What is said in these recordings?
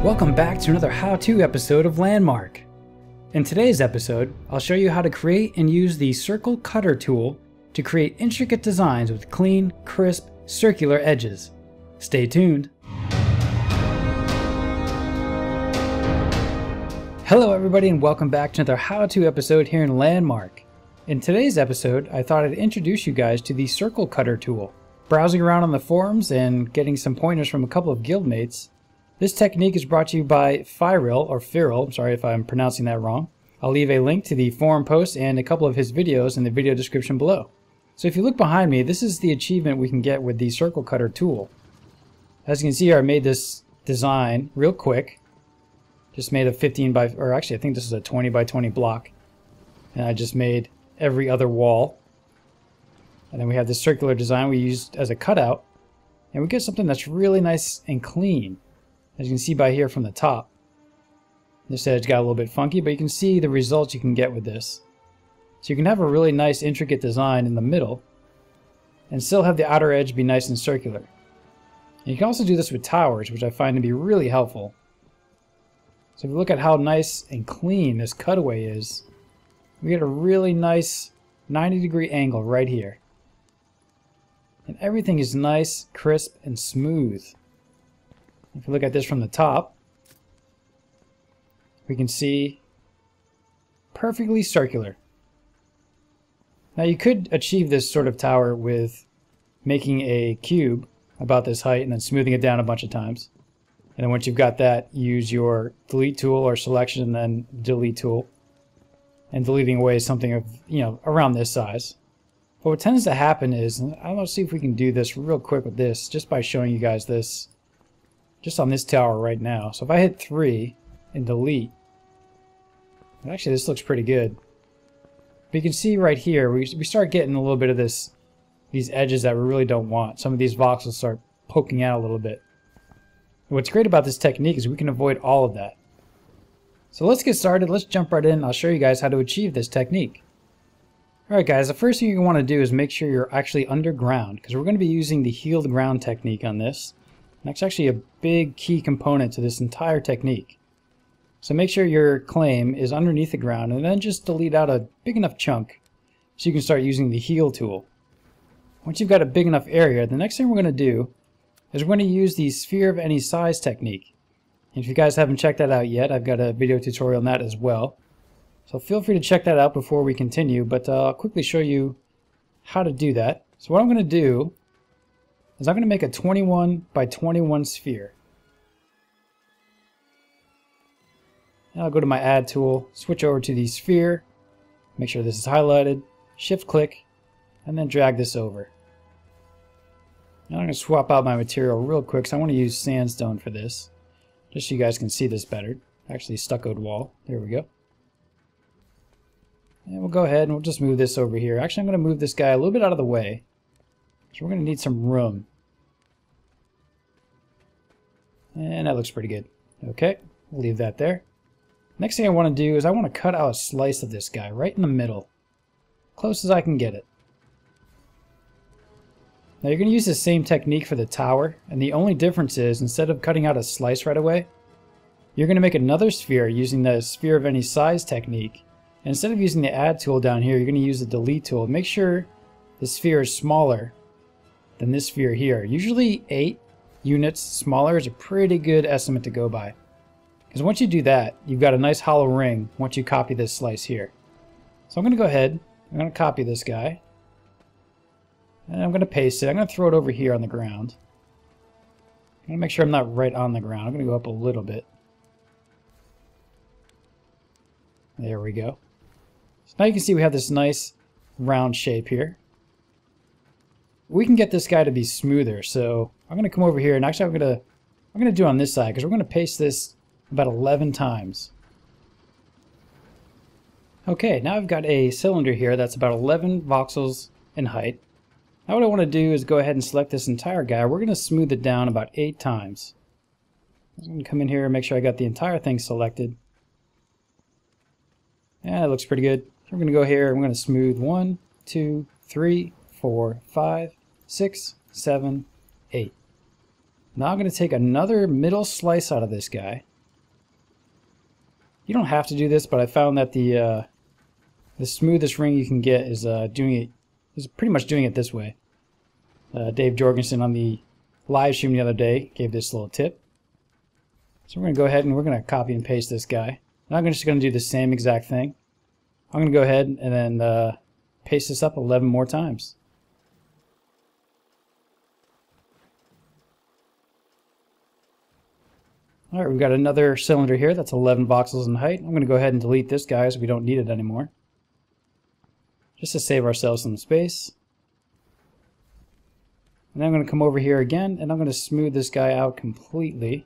Welcome back to another how-to episode of Landmark. In today's episode, I'll show you how to create and use the circle cutter tool to create intricate designs with clean, crisp, circular edges. Stay tuned. Hello everybody and welcome back to another how-to episode here in Landmark. In today's episode, I thought I'd introduce you guys to the circle cutter tool. Browsing around on the forums and getting some pointers from a couple of guildmates, this technique is brought to you by Fyrel, or Fyrel, I'm sorry if I'm pronouncing that wrong. I'll leave a link to the forum post and a couple of his videos in the video description below. So if you look behind me, this is the achievement we can get with the circle cutter tool. As you can see here, I made this design real quick. Just made a 15 by, or actually I think this is a 20 by 20 block. And I just made every other wall. And then we have this circular design we used as a cutout. And we get something that's really nice and clean. As you can see by here from the top. This edge got a little bit funky, but you can see the results you can get with this. So you can have a really nice intricate design in the middle and still have the outer edge be nice and circular. And you can also do this with towers, which I find to be really helpful. So if you look at how nice and clean this cutaway is, we get a really nice 90-degree angle right here. And everything is nice, crisp, and smooth. If you look at this from the top, we can see perfectly circular. Now you could achieve this sort of tower with making a cube about this height and then smoothing it down a bunch of times. And then once you've got that, use your delete tool or selection and then delete tool. And deleting away something of, around this size. But what tends to happen is, let's see if we can do this real quick with this, just by showing you guys this. Just on this tower right now. So if I hit 3 and delete, actually this looks pretty good. But you can see right here, we start getting a little bit of these edges that we really don't want. Some of these voxels start poking out a little bit. And what's great about this technique is we can avoid all of that. So let's get started. Let's jump right in. I'll show you guys how to achieve this technique. Alright guys, the first thing you want to do is make sure you're actually underground, because we're going to be using the healed ground technique on this. That's actually a big key component to this entire technique. So make sure your claim is underneath the ground and then just delete out a big enough chunk so you can start using the heal tool. Once you've got a big enough area, the next thing we're going to do is we're going to use the sphere of any size technique. And if you guys haven't checked that out yet, I've got a video tutorial on that as well. So feel free to check that out before we continue, but I'll quickly show you how to do that. So what I'm going to do is I'm going to make a 21 by 21 sphere. And I'll go to my add tool, switch over to the sphere, make sure this is highlighted, shift click, and then drag this over. Now I'm going to swap out my material real quick because I want to use sandstone for this, just so you guys can see this better. Actually stuccoed wall, there we go. And we'll go ahead and we'll just move this over here. Actually I'm going to move this guy a little bit out of the way. So we're going to need some room. And that looks pretty good. Okay, we'll leave that there. Next thing I want to do is I want to cut out a slice of this guy right in the middle. Close as I can get it. Now you're going to use the same technique for the tower, and the only difference is instead of cutting out a slice right away, you're going to make another sphere using the sphere of any size technique. And instead of using the add tool down here, you're going to use the delete tool. Make sure the sphere is smaller than this sphere here. Usually 8 units smaller is a pretty good estimate to go by. Because once you do that, you've got a nice hollow ring once you copy this slice here. So I'm going to go ahead, I'm going to copy this guy. And I'm going to paste it. I'm going to throw it over here on the ground. I'm going to make sure I'm not right on the ground. I'm going to go up a little bit. There we go. So now you can see we have this nice round shape here. We can get this guy to be smoother, so I'm going to come over here and actually I'm going to do it on this side because we're going to paste this about 11 times. Okay, now I've got a cylinder here that's about 11 voxels in height. Now what I want to do is go ahead and select this entire guy. We're going to smooth it down about 8 times. I'm going to come in here and make sure I got the entire thing selected. Yeah, it looks pretty good. So we're going to go here and we're going to smooth 1, 2, 3, 4, 5, 6, 7, 8. Now I'm going to take another middle slice out of this guy. You don't have to do this, but I found that the smoothest ring you can get is pretty much doing it this way. Dave Georgeson on the live stream the other day gave this little tip. So we're going to go ahead and we're going to copy and paste this guy. And I'm just going to do the same exact thing. I'm going to go ahead and then paste this up 11 more times. Alright, we've got another cylinder here that's 11 voxels in height. I'm going to go ahead and delete this guy as we don't need it anymore, just to save ourselves some space. And then I'm going to come over here again and I'm going to smooth this guy out completely.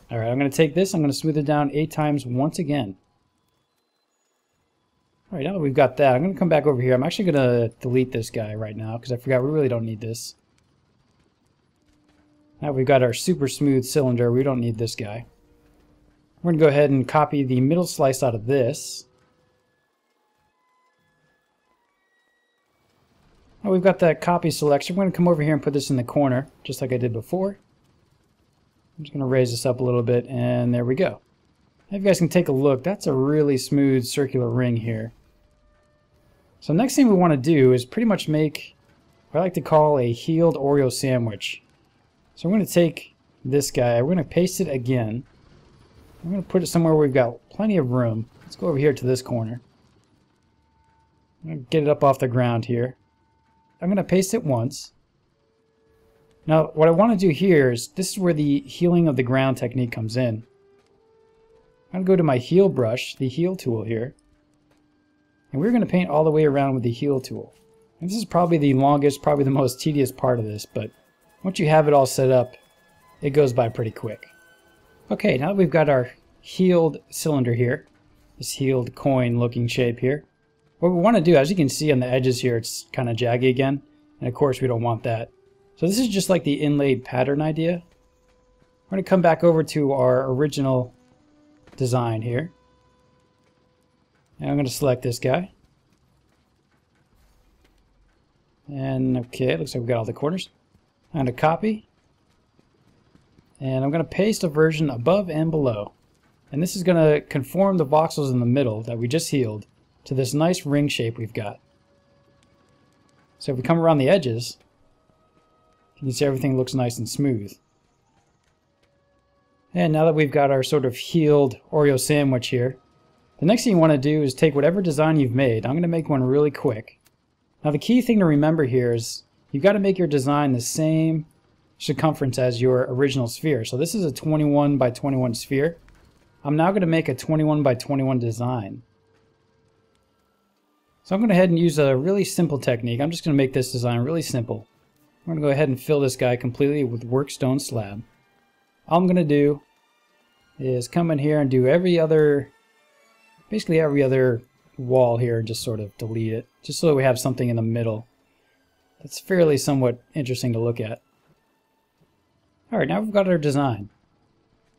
Alright, I'm going to take this, I'm going to smooth it down 8 times once again. Alright, now that we've got that, I'm going to come back over here. I'm actually going to delete this guy right now because I forgot we really don't need this. Now we've got our super smooth cylinder, we don't need this guy. We're going to go ahead and copy the middle slice out of this. Now we've got that copy selection. We're going to come over here and put this in the corner, just like I did before. I'm just going to raise this up a little bit, and there we go. Now if you guys can take a look, that's a really smooth circular ring here. So next thing we want to do is pretty much make what I like to call a healed Oreo sandwich. So we're going to take this guy, we're going to paste it again. I'm going to put it somewhere where we've got plenty of room. Let's go over here to this corner. I'm going to get it up off the ground here. I'm going to paste it once. Now what I want to do here is, this is where the healing of the ground technique comes in. I'm going to go to my heal brush, the heal tool here. And we're going to paint all the way around with the heal tool. And this is probably the longest, probably the most tedious part of this, but once you have it all set up, it goes by pretty quick. Okay, now that we've got our healed cylinder here, this healed coin looking shape here, what we want to do, as you can see on the edges here, it's kind of jaggy again, and of course we don't want that. So this is just like the inlaid pattern idea. We're going to come back over to our original design here. And I'm going to select this guy. And okay, it looks like we've got all the corners. I'm going to copy. And I'm going to paste a version above and below. And this is going to conform the voxels in the middle that we just healed to this nice ring shape we've got. So if we come around the edges, you can see everything looks nice and smooth. And now that we've got our sort of healed Oreo sandwich here, the next thing you want to do is take whatever design you've made. I'm going to make one really quick. Now the key thing to remember here is you've got to make your design the same circumference as your original sphere. So this is a 21 by 21 sphere. I'm now going to make a 21 by 21 design. So I'm going to go ahead and use a really simple technique. I'm just going to make this design really simple. I'm going to go ahead and fill this guy completely with workstone slab. All I'm going to do is come in here and do basically every other wall here and just sort of delete it, just so that we have something in the middle that's fairly somewhat interesting to look at. Alright, now we've got our design.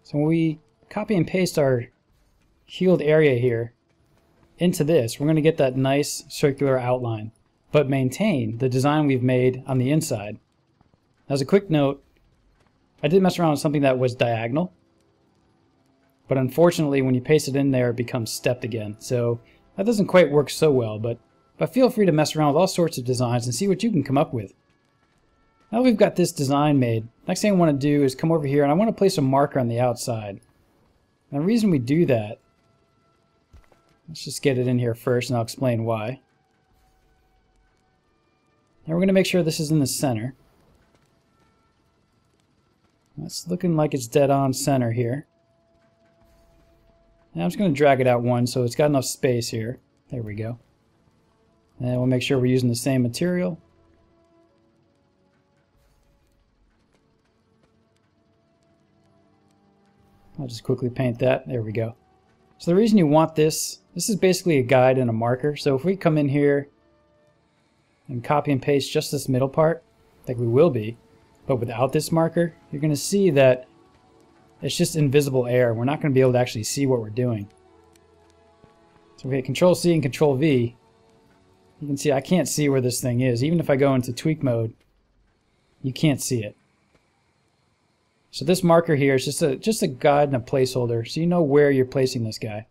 So when we copy and paste our healed area here into this, we're going to get that nice circular outline, but maintain the design we've made on the inside. As a quick note, I did mess around with something that was diagonal, but unfortunately when you paste it in there it becomes stepped again, so that doesn't quite work so well, but feel free to mess around with all sorts of designs and see what you can come up with. Now we've got this design made, next thing I want to do is come over here and I want to place a marker on the outside. And the reason we do that, let's just get it in here first and I'll explain why. Now we're going to make sure this is in the center. That's looking like it's dead on center here. Now I'm just going to drag it out one so it's got enough space here. There we go. And we'll make sure we're using the same material. I'll just quickly paint that. There we go. So the reason you want this is basically a guide and a marker. So if we come in here and copy and paste just this middle part, like we will be, but without this marker, you're going to see that it's just invisible air. We're not going to be able to actually see what we're doing. So we hit Control C and Control V. You can see I can't see where this thing is. Even if I go into tweak mode, you can't see it. So this marker here is just a guide and a placeholder, so you know where you're placing this guy.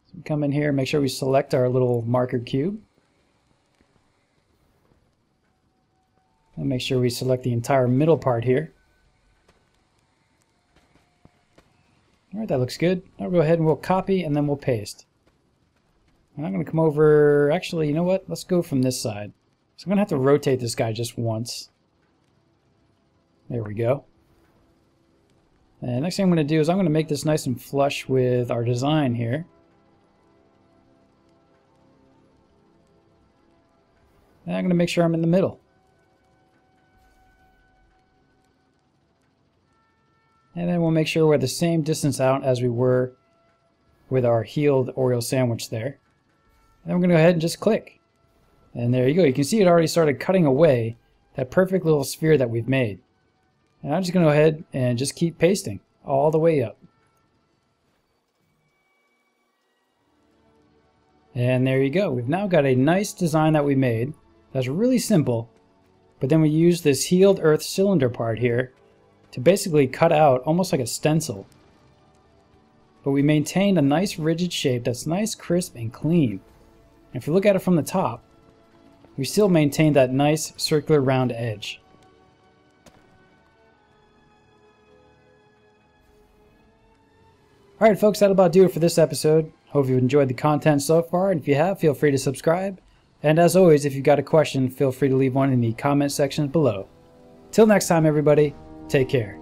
So we come in here, make sure we select our little marker cube. And make sure we select the entire middle part here. Alright, that looks good. Now we'll go ahead and we'll copy and then we'll paste. And I'm going to come over, actually, you know what? Let's go from this side. So I'm going to have to rotate this guy just once. There we go. And next thing I'm going to do is I'm going to make this nice and flush with our design here. And I'm going to make sure I'm in the middle. And then we'll make sure we're the same distance out as we were with our healed Oreo sandwich there. And then we're going to go ahead and just click. And there you go. You can see it already started cutting away that perfect little sphere that we've made. And I'm just going to go ahead and just keep pasting all the way up. And there you go. We've now got a nice design that we made. That's really simple. But then we use this healed earth cylinder part here to basically cut out almost like a stencil. But we maintained a nice rigid shape that's nice, crisp, and clean. And if you look at it from the top, we still maintain that nice circular round edge. Alright folks, that'll about do it for this episode. Hope you've enjoyed the content so far, and if you have, feel free to subscribe. And as always, if you've got a question, feel free to leave one in the comment section below. Till next time everybody, take care.